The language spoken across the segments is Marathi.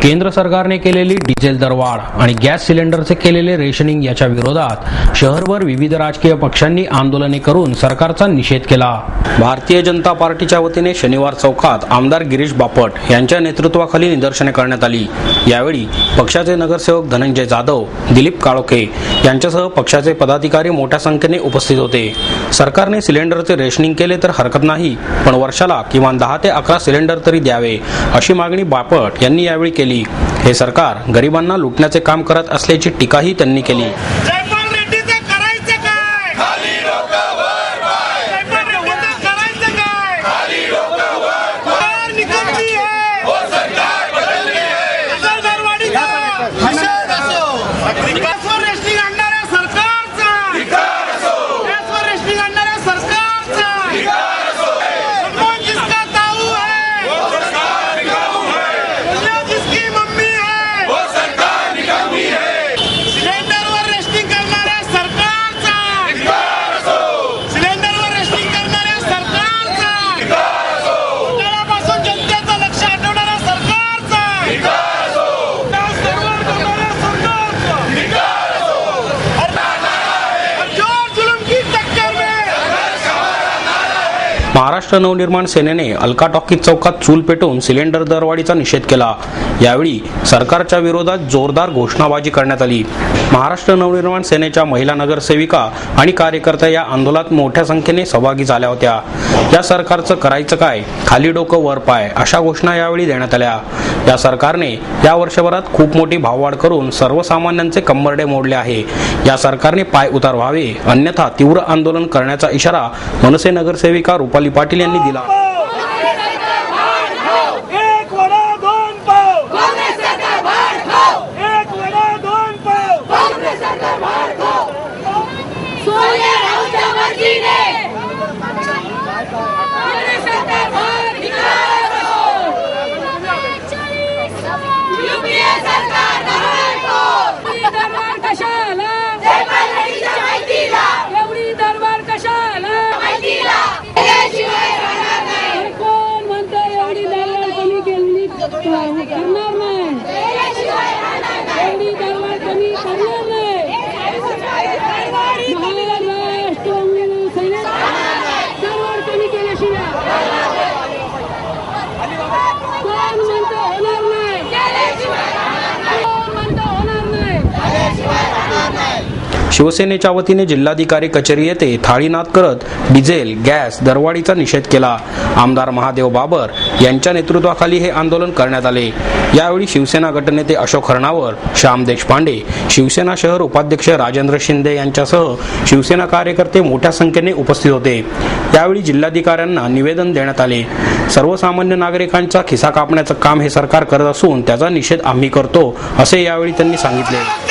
केंद्र सरकारने केलेली डिझेल दरवाढ आणि गॅस सिलेंडरचे केलेले रेशनिंग याच्या विरोधात शहरभर विविध राजकीय पक्षांनी आंदोलने करून सरकारचा निषेध केला। भारतीय जनता पार्टीच्या वतीने शनिवार चौकात आमदार गिरीश बापट यांच्या नेतृत्वाखाली निदर्शने करण्यात आली। यावेळी पक्षाचे नगरसेवक धनंजय जाधव, दिलीप काळोखे यांच्यासह पक्षाचे पदाधिकारी मोठ्या संख्येने उपस्थित होते। सरकारने सिलेंडरचे रेशनिंग केले तर हरकत नाही, पण वर्षाला किमान 10 ते 11 सिलेंडर तरी द्यावे अशी मागणी बापट यांनी यावेळी केली। हे सरकार गरिबांना लुटण्याचे काम करत असल्याची टीकाही त्यांनी केली। महाराष्ट्र नवनिर्माण सेनेने अलका टॉकीज चौकात चूल पेटवून सिलेंडर दरवाढीचा निषेध केला। यावेळी सरकारच्या विरोधात जोरदार घोषणाबाजी करण्यात आली। महाराष्ट्र नवनिर्माण सेनेच्या महिला नगरसेविका आणि कार्यकर्त्या या आंदोलनात मोठ्या संख्येने सहभागी झाल्या होत्या। या सरकारचं करायचं काय, खाली डोकं वर पाय अशा घोषणा यावेळी देण्यात आल्या। या सरकारने या वर्षभरात खूप मोठी भाववाढ करून सर्वसामान्यांचे कंबरडे मोडले आहे। या सरकारने पाय उतार व्हावे, अन्यथा तीव्र आंदोलन करण्याचा इशारा मनसे नगरसेविका रुपाली पाटील यांनी दिला। शिवसेनेच्या वतीने जिल्हाधिकारी कचेरी येथे थाळीनाद करत डिझेल गॅस दरवाढीचा निषेध केला। आमदार महादेव बाबर यांच्या नेतृत्वाखाली हे आंदोलन करण्यात आले। यावेळी शिवसेना गटनेते अशोक हरणावर, श्याम देशपांडे, शिवसेना शहर उपाध्यक्ष राजेंद्र शिंदे यांच्यासह शिवसेना कार्यकर्ते मोठ्या संख्येने उपस्थित होते। यावेळी जिल्हाधिकाऱ्यांना निवेदन देण्यात आले। सर्वसामान्य नागरिकांचा खिसा कापण्याचं काम हे सरकार करत असून त्याचा निषेध आम्ही करतो असे यावेळी त्यांनी सांगितले।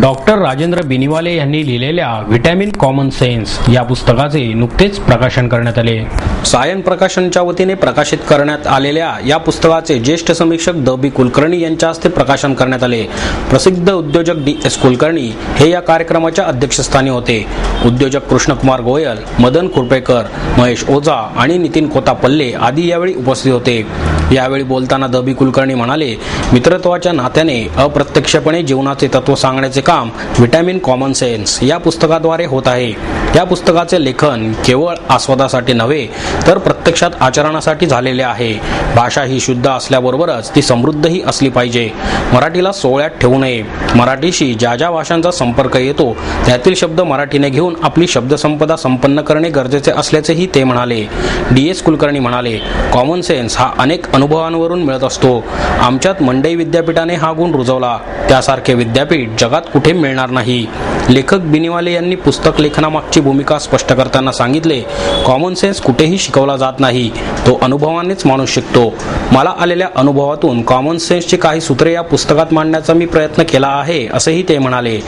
डॉक्टर राजेंद्र बिनीवाले यांनी लिहिलेल्या व्हिटॅमिन कॉमन सेन्स या पुस्तकाचे नुकतेच प्रकाशन करण्यात आले। सायन प्रकाशनच्या वतीने प्रकाशित करण्यात आलेल्या या पुस्तकाचे ज्येष्ठ समीक्षक द.बी. कुलकर्णी यांच्या हस्ते प्रकाशन करण्यात आले. प्रसिद्ध उद्योजक डी.एस. कुलकर्णी हे या कार्यक्रमाच्या अध्यक्षस्थानी होते. उद्योजक कृष्णकुमार गोयल, मदन खुरपेकर, महेश ओझा आणि नितीन कोतापल्ले आदी यावेळी उपस्थित होते. यावेळी बोलताना द.बी. कुलकर्णी म्हणाले, मित्रत्वाच्या नात्याने अप्रत्यक्षपणे जीवनाचे तत्व सांगण्याचे काम व्हिटॅमिन कॉमन सेन्स या पुस्तकाद्वारे होत आहे. या पुस्तकाचे लेखन केवळ आस्वादासाठी नव्हे तर प्रत्यक्षात आचरणासाठी झालेले आहे. भाषा ही शुद्ध असल्याबरोबरच ती समृद्धही असली पाहिजे. मराठीला सोहळ्यात ठेवू नये. मराठीशी ज्या ज्या भाषांचा संपर्क येतो त्यातील शब्द मराठीने घेऊन आपली शब्दसंपदा संपन्न करणे गरजेचे असल्याचेही ते म्हणाले. डी.एस. कुलकर्णी म्हणाले, कॉमन सेन्स हा अनेक अनुभवांवरून मिळत असतो. आमच्यात मंडई विद्यापीठाने हा गुण रुजवला. त्यासारखे विद्यापीठ जगात कुठे मिळणार नाही. लेखक बिनीवाले यांनी पुस्तक लेखनामागची भूमिका स्पष्ट करताना सांगितले, कॉमन सेन्स कुठेही शिकवला जात नाही. तो अनुभवानेच माणूस शिकतो. मला आलेल्या अनुभवातून कॉमन सेन्सची काही सूत्रे या पुस्तकात मांडण्याचा मी प्रयत्न केला आहे, असेही ते म्हणाले.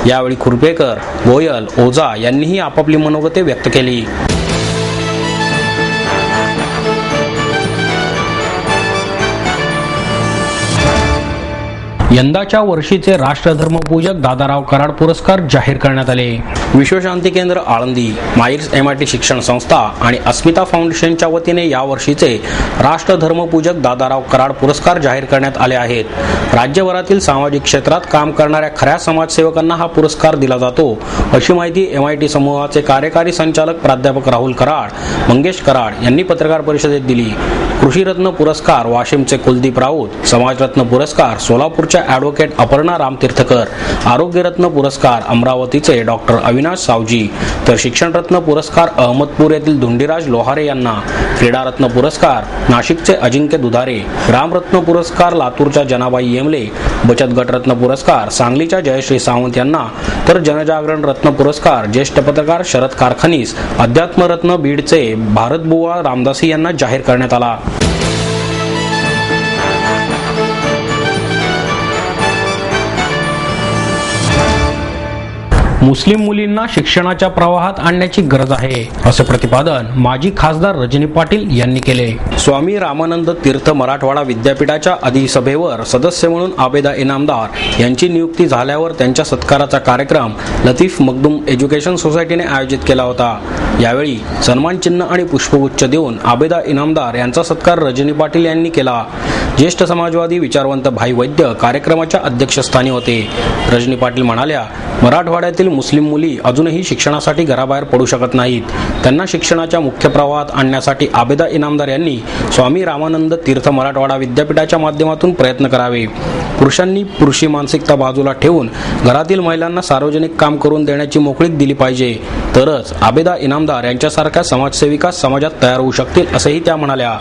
यावेळी खुरपेकर, गोयल, ओझा यांनीही आपापली मनोगते व्यक्त केली. यंदाच्या वर्षीचे राष्ट्रधर्मपूजक दादाराव कराड पुरस्कार जाहीर करण्यात आले. विश्वशांती केंद्र आळंदी, माईर्स एमआयटी शिक्षण संस्था आणि अस्मिता फाउंडेशनच्या वतीने या वर्षीचे राष्ट्रधर्मपूजक दादाराव कराड पुरस्कार जाहीर करण्यात आले आहेत. राज्यभरातील सामाजिक क्षेत्रात काम करणाऱ्या खऱ्या समाजसेवकांना हा पुरस्कार दिला जातो, अशी माहिती एमआयटी समूहाचे कार्यकारी संचालक प्राध्यापक राहुल कराड, मंगेश कराड यांनी पत्रकार परिषदेत दिली. कृषीरत्न पुरस्कार वाशिमचे कुलदीप राऊत, समाजरत्न पुरस्कार सोलापूरच्या ॲडव्होकेट अपर्णा रामतीर्थकर, आरोग्यरत्न पुरस्कार अमरावतीचे डॉक्टर अविनाश सावजी, तर शिक्षणरत्न पुरस्कार अहमदपूर येथील धुंडीराज लोहारे यांना, क्रीडारत्न पुरस्कार नाशिकचे अजिंक्य दुधारे, ग्रामरत्न पुरस्कार लातूरच्या जनाबाई येमले, बचत गट रत्न पुरस्कार सांगलीच्या जयश्री सावंत यांना, तर जनजागरण रत्न पुरस्कार ज्येष्ठ पत्रकार शरद कारखानीस, अध्यात्मरत्न बीडचे भारतबुवा रामदासी यांना जाहीर करण्यात आला. मुस्लिम मुलींना शिक्षणाच्या प्रवाहात आणण्याची गरज आहे, असे प्रतिपादन माजी खासदार रजनी पाटील यांनी केले. स्वामी रामानंद तीर्थ मराठवाडा विद्यापीठाच्या अधिसभेवर सदस्य म्हणून आबेदा इनामदार यांची नियुक्ती झाल्यावर त्यांच्या सत्काराचा कार्यक्रम लतीफ मखदूम एज्युकेशन सोसायटीने आयोजित केला होता. यावेळी सन्मान चिन्ह आणि पुष्पगुच्छ देऊन आबेदा इनामदार यांचा सत्कार रजनी पाटील यांनी केला. ज्येष्ठ समाजवादी विचारवंत भाई वैद्य कार्यक्रमाच्या अध्यक्षस्थानी होते. रजनी पाटील म्हणाल्या, मराठवाड्यातील मुस्लिम मुली अजूनही शिक्षणासाठी घराबाहेर पडू शकत नाहीत. त्यांना शिक्षणाच्या मुख्य प्रवाहात आणण्यासाठी आबेदा इनामदार यांनी स्वामी रामानंद तीर्थ मराठवाडा विद्यापीठाच्या माध्यमातून प्रयत्न करावे. पुरुषांनी पुरुषी मानसिकता बाजूला ठेवून घरातील महिलांना सार्वजनिक काम करून देण्याची मोकळीक दिली पाहिजे, तरच आबेदा इनामदार यांच्यासारख्या समाजसेविका समाजात तयार होऊ शकतील, असेही त्या म्हणाल्या.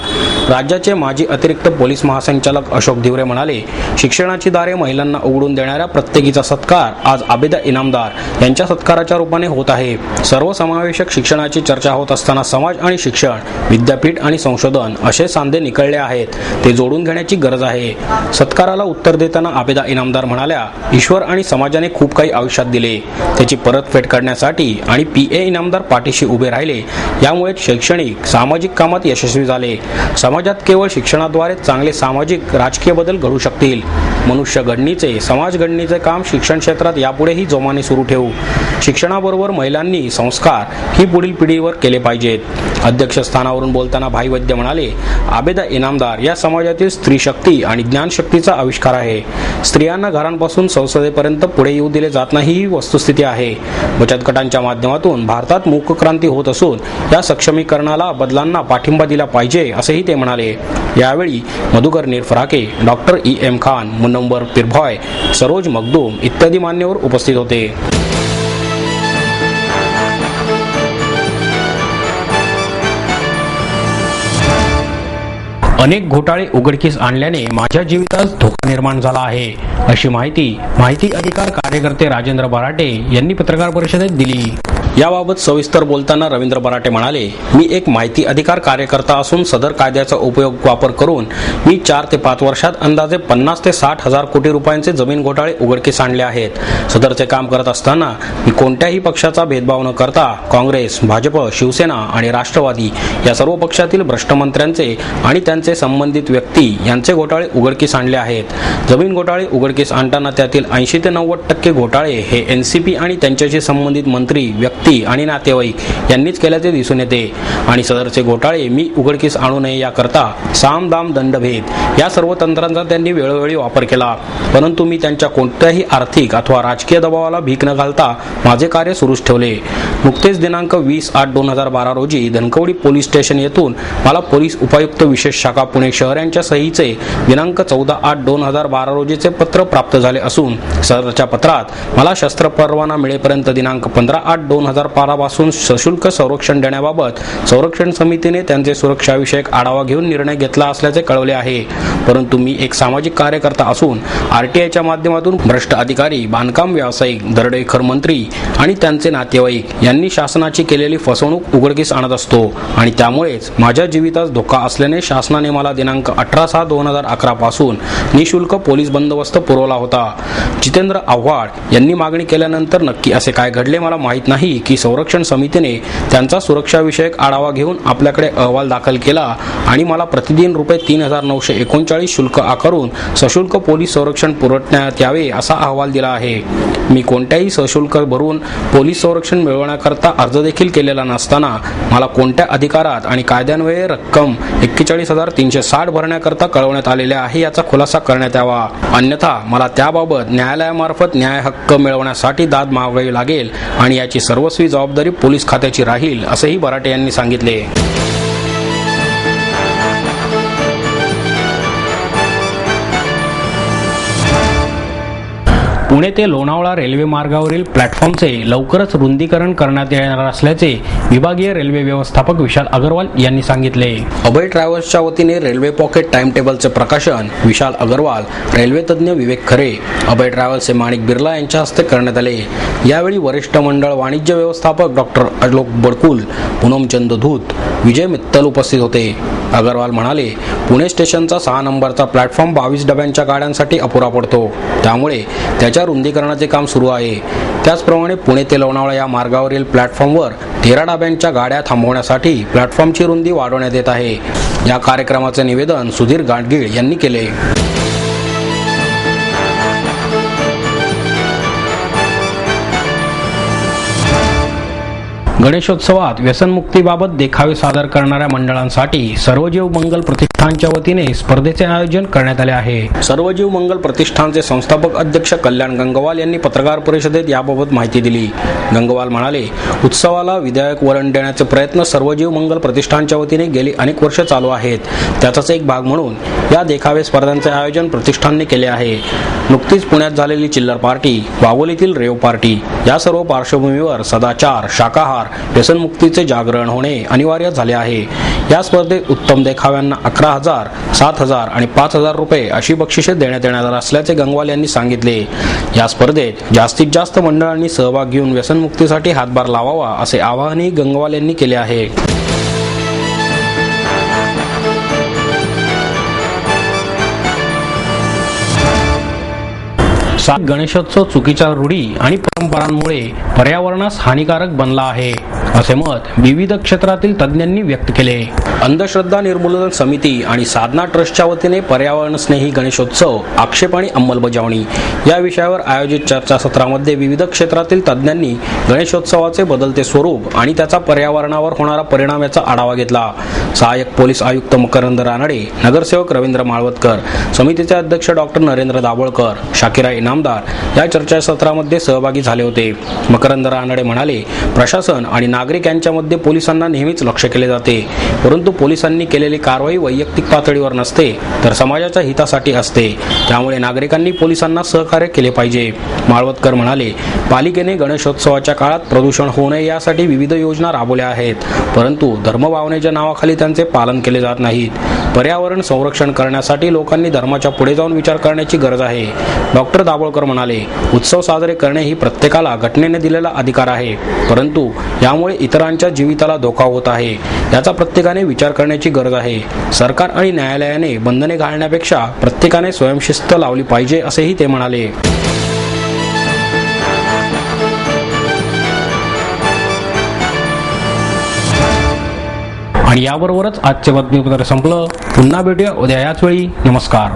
राज्याचे माजी अतिरिक्त पोलीस महासंचालक अशोक धिवरे म्हणाले, शिक्षणाची दारे महिलांना उघडून देणाऱ्या प्रत्येकीचा सत्कार आज आबेदा इनामदार यांच्या सत्काराच्या रूपाने होत आहे. सर्वसमावेशक शिक्षणाची चर्चा होत असताना समाज आणि शिक्षण, विद्यापीठ आणि संशोधन असे सांधे निकळले आहेत, ते जोडून घेण्याची गरज आहे. सत्काराला उत्तर देताना आबेदा इनामदार म्हणाल्या, ईश्वर आणि समाजाने खूप काही आयुष्यात दिले, त्याची परतफेड करण्यासाठी आणि पीए इनामदार पाठीशी उभे राहिले. यामुळे शैक्षणिक सामाजिक कामात यशस्वी झाले. समाजात केवळ शिक्षणाद्वारे चांगले सामाजिक राजकीय बदल घडू शकतील. मनुष्य घडणीचे, समाज घडणीचे काम शिक्षण क्षेत्रात यापुढेही जोमाने सुरू ठेवू. शिक्षणाबरोबर महिलांनी संस्कार ही पुढील पिढीवर केले पाहिजेत. अध्यक्षस्थानावरून बोलताना भाई वैद्य म्हणाले, आबेदा इनामदार या समाजातील स्त्री शक्ती आणि ज्ञानशक्तीचा आविष्कार आहे. स्त्रियांना घरांपासून संसदेपर्यंत पुढे येऊ दिले जात नाही, ही वस्तुस्थिती आहे. बचत गटांच्या माध्यमातून भारतात मूक क्रांती होत असून या सक्षमीकरणाला बदलांना पाठिंबा दिला पाहिजे, असेही ते म्हणाले. यावेळी मधुकर निरफराके, डॉक्टर ई.एम. खान, मुनव्वर पिरभॉय, सरोज मखदूम इत्यादी मान्यवर उपस्थित होते. अनेक घोटाळे उघडकीस आणल्याने माझ्या जीवितास धोका निर्माण झाला आहे, अशी माहिती अधिकार कार्यकर्ते राजेंद्र बराटे यांनी पत्रकार परिषदेत दिली. याबाबत सविस्तर बोलताना रवींद्र बराटे म्हणाले, मी एक माहिती अधिकार कार्यकर्ता असून सदर कायद्याचा वापर करून मी 4 ते 5 वर्षात अंदाजे 50 ते 60 हजार कोटी रुपयांचे जमीन घोटाळे उघडकीस आणले आहेत. सदरचे काम करत असताना मी कोणत्याही पक्षाचा भेदभाव न करता काँग्रेस, भाजप, शिवसेना आणि राष्ट्रवादी या सर्व पक्षातील भ्रष्ट मंत्र्यांचे आणि त्यांचे संबंधित व्यक्ती यांचे घोटाळे उघडकीस आणले आहेत. जमीन घोटाळे उघडकीस आणताना त्यातील 80 ते 90% घोटाळे हे एनसीपी आणि त्यांच्याशी संबंधित मंत्री, व्यक्ती आणि नातेवाईक यांनीच केल्याचे दिसून येते आणि सदरचे घोटाळे मी उघडकीस आणू नये याकरता साम दाम दंडभेद या सर्व तंत्रांचा त्यांनी वेळोवेळी वापर केला. परंतु मी त्यांच्या कोणत्याही आर्थिक अथवा राजकीय दबावाला भीक न घालता माझे कार्य सुरूच ठेवले. नुकतेच दिनांक 20/8/2012 रोजी धनकवडी पोलीस स्टेशन येथून मला पोलीस उपायुक्त विशेष शाखा पुणे शहर यांच्या सहीचे दिनांक 14/8/2012 रोजीचे पत्र प्राप्त झाले असून सदरच्या पत्रात मला शस्त्र परवाना मिळेपर्यंत दिनांक 15/8/2012 पासून सशुल्क संरक्षण देण्याबाबत संरक्षण समितीने त्यांचे सुरक्षाविषयक आढावा घेऊन निर्णय घेतला असल्याचे कळवले आहे. परंतु मी एक सामाजिक कार्यकर्ता असून आरटीआयच्या माध्यमातून भ्रष्ट अधिकारी, बांधकाम व्यावसायिक, दरोडेखोर मंत्री आणि त्यांचे नातेवाईक यांनी शासनाची केलेली फसवणूक उघडकीस आणत असतो आणि त्यामुळेच माझ्या जीवितास धोका असल्याने शासनाने मला दिनांक 18/6/2011 पासून निःशुल्क पोलीस बंदोबस्त पुरवला होता. जितेंद्र आव्हाड यांनी मागणी केल्यानंतर नक्की असे काय घडले मला माहीत नाही की संरक्षण समितीने त्यांचा सुरक्षाविषयक आढावा घेऊन आपल्याकडे अहवाल दाखल केला आणि मला प्रतिदिन ₹3,939 शुल्क आकारून सशुल्क पोलीस संरक्षण पुरवण्यात यावे असा अहवाल दिला आहे. मी कोणत्याही सशुल्क भरून पोलीस संरक्षण मिळवण्याकरता अर्ज देखील केलेला नसताना मला कोणत्या अधिकारात आणि कायद्यान्वये रक्कम 41,360 भरण्याकरता कळवण्यात आलेले आहे याचा खुलासा करण्यात यावा. अन्यथा मला त्याबाबत न्यायालयामार्फत न्याय हक्क मिळवण्यासाठी दाद मागावी लागेल आणि याची सर्वस्वी जबाबदारी पोलीस खात्याची राहील, असेही बराटे यांनी सांगितले. पुणे ते लोणावळा रेल्वे मार्गावरील प्लॅटफॉर्मचे लवकरच रुंदीकरण करण्यात येणार असल्याचे विभागीय रेल्वे व्यवस्थापक विशाल अग्रवाल यांनी सांगितले. अभय ट्रॅव्हल्सच्या वतीने रेल्वे पॉकेट टाइम टेबलचे प्रकाशन विशाल अग्रवाल, रेल्वे तज्ज्ञ विवेक खरे, अभय ट्रॅव्हल्सचे माणिक बिर्ला यांच्या हस्ते करण्यात आले. यावेळी वरिष्ठ मंडळ वाणिज्य व्यवस्थापक डॉक्टर अलोक बडकुल, पूनमचंद धूत, विजय मित्तल उपस्थित होते. अग्रवाल म्हणाले, पुणे स्टेशनचा 6 नंबरचा प्लॅटफॉर्म 22 डब्यांच्या गाड्यांसाठी अपुरा पडतो, त्यामुळे त्याच्या रुंदीकरणाचे काम सुरू आहे. त्याचप्रमाणे पुणे ते लोणावळा या मार्गावरील प्लॅटफॉर्मवर 13 डब्यांच्या गाड्या थांबवण्यासाठी प्लॅटफॉर्मची रुंदी वाढवण्यात येत आहे. या कार्यक्रमाचे निवेदन सुधीर गाडगीळ यांनी केले. गणेशोत्सवात व्यसनमुक्तीबाबत देखावे सादर करणाऱ्या मंडळांसाठी सर्वजीव मंगल प्रतिष्ठानच्या वतीने स्पर्धेचे आयोजन करण्यात आले आहे. सर्वजीव मंगल प्रतिष्ठानचे संस्थापक अध्यक्ष कल्याण गंगवाल यांनी पत्रकार परिषदेत याबाबत माहिती दिली. गंगवाल म्हणाले, उत्सवाला विधायक वळण देण्याचे प्रयत्न सर्वजीव मंगल प्रतिष्ठानच्या वतीने गेली अनेक वर्ष चालू आहेत. त्याचाच एक भाग म्हणून या देखावे स्पर्धांचे आयोजन प्रतिष्ठानने केले आहे. नुकतीच पुण्यात झालेली चिल्लर पार्टी, वाघोलीतील रेव पार्टी या सर्व पार्श्वभूमीवर सदाचार, शाकाहार, व्यसनमुक्तीचे जागरण होणे अनिवार्य झाले आहे. या स्पर्धेत उत्तम देखाव्यांना 11,000, 7,000 आणि 5,000 रुपये अशी बक्षिसे देण्यात येणार असल्याचे गंगवाल यांनी सांगितले. या स्पर्धेत जास्तीत जास्त मंडळांनी सहभाग घेऊन व्यसनमुक्तीसाठी हातभार लावावा असे आवाहनही गंगवाल यांनी केले आहे. गणेशोत्सव चुकीच्या रूढी आणि परंपरांमुळे पर्यावरणास हानिकारक बनला आहे, असे मत विविध क्षेत्रातील तज्ज्ञांनी व्यक्त केले. अंधश्रद्धा निर्मूलन समिती आणि साधना ट्रस्टच्या वतीने पर्यावरण स्नेही गणेशोत्सव आक्षेप आणि अंमलबजावणी या विषयावर आयोजित चर्चासत्रामध्ये विविध क्षेत्रातील तज्ज्ञांनी गणेशोत्सवाचे बदलते स्वरूप आणि त्याचा पर्यावरणावर होणारा परिणाम याचा आढावा घेतला. सहाय्यक पोलीस आयुक्त मकरंद रानडे, नगरसेवक रवींद्र माळवतकर, समितीचे अध्यक्ष डॉक्टर नरेंद्र दाभोळकर, शाकिरा इनामदार या चर्चासत्रामध्ये सहभागी झाले होते. मकरंद रानडे म्हणाले, प्रशासन आणि नागरिक यांच्यामध्ये पोलिसांना नेहमीच लक्ष केले जाते, परंतु पोलिसांनी केलेली कारवाई वैयक्तिक पातळीवर नसते तर समाजाच्या हितासाठी असते. त्यामुळे नागरिकांनी पोलिसांना सहकार्य केले पाहिजे. माळवतकर म्हणाले, पालिकेने गणेशोत्सवाच्या काळात प्रदूषण होऊ नये यासाठी विविध योजना राबवल्या आहेत, परंतु धर्मभावनेच्या नावाखाली त्यांचे पालन केले जात नाहीत. पर्यावरण संरक्षण करण्यासाठी लोकांनी धर्माच्या पुढे जाऊन विचार करण्याची गरज आहे. डॉक्टर दाभोळकर म्हणाले, उत्सव साजरे करणे ही प्रत्येकाला घटनेने दिलेला अधिकार आहे, परंतु यामुळे इतरांच्या जीविताला धोका होत आहे. याचा प्रत्येकाने विचार करण्याची गरज आहे. सरकार आणि न्यायालयाने बंधने घालण्यापेक्षा प्रत्येकाने स्वयंशिस्त लावली पाहिजे, असेही ते म्हणाले. आणि याबरोबरच आजचे बातमीपत्र संपलं. पुन्हा भेटूया उद्या याच वेळी. नमस्कार.